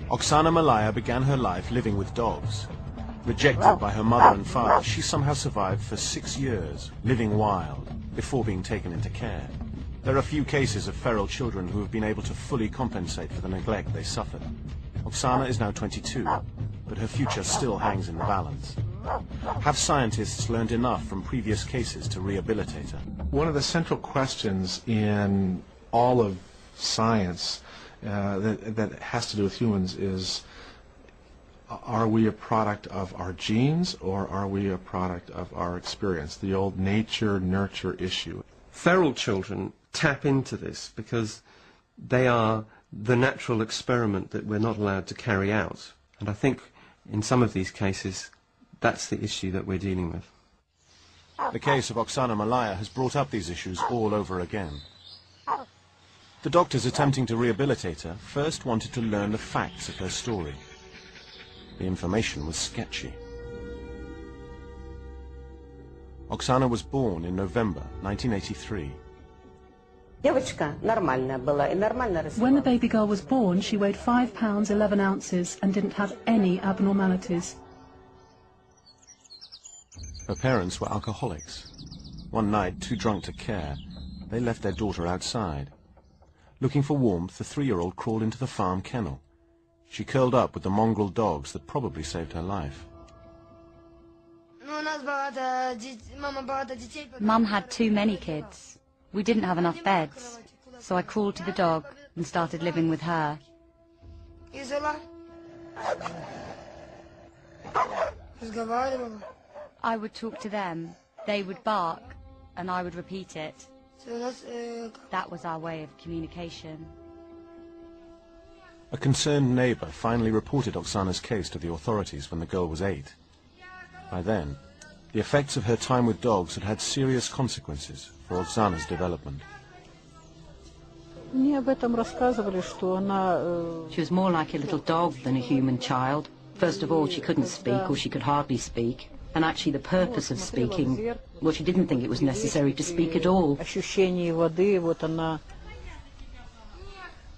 Oksana Malaya began her life living with dogs. Rejected by her mother and father, she somehow survived for 6 years, living wild, before being taken into care. There are few cases of feral children who have been able to fully compensate for the neglect they suffered. Oksana is now 22, but her future still hangs in the balance. Have scientists learned enough from previous cases to rehabilitate her? One of the central questions in all of science that has to do with humans is, are we a product of our genes or are we a product of our experience? The old nature-nurture issue. Feral children tap into this because they are the natural experiment that we're not allowed to carry out. And I think in some of these cases, that's the issue that we're dealing with. The case of Oksana Malaya has brought up these issues all over again. The doctors attempting to rehabilitate her first wanted to learn the facts of her story. The information was sketchy. Oksana was born in November 1983. When the baby girl was born, she weighed 5 pounds 11 ounces and didn't have any abnormalities. Her parents were alcoholics. One night, too drunk to care, they left their daughter outside. Looking for warmth, the 3-year-old crawled into the farm kennel. She curled up with the mongrel dogs that probably saved her life. Mum had too many kids. We didn't have enough beds, so I crawled to the dog and started living with her. I would talk to them, they would bark, and I would repeat it. That was our way of communication. A concerned neighbor finally reported Oksana's case to the authorities when the girl was 8. By then, the effects of her time with dogs had had serious consequences for Oksana's development. She was more like a little dog than a human child. First of all, she couldn't speak, or she could hardly speak. And actually the purpose of speaking, well, she didn't think it was necessary to speak at all.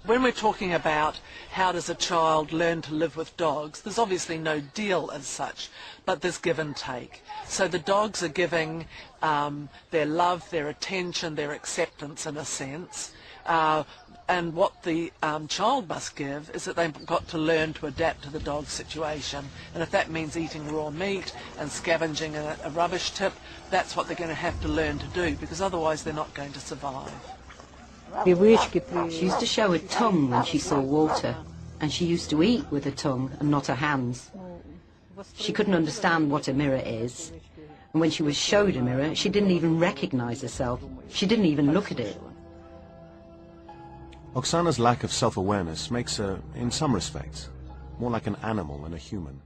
When we're talking about how does a child learn to live with dogs, there's obviously no deal as such, but there's give and take. So the dogs are giving their love, their attention, their acceptance in a sense. And what the child must give is that they've got to learn to adapt to the dog's situation. And if that means eating raw meat and scavenging a rubbish tip, that's what they're going to have to learn to do, because otherwise they're not going to survive. She used to show her tongue when she saw water, and she used to eat with her tongue and not her hands. She couldn't understand what a mirror is, and when she was showed a mirror, she didn't even recognize herself. She didn't even look at it. Oksana's lack of self-awareness makes her, in some respects, more like an animal than a human.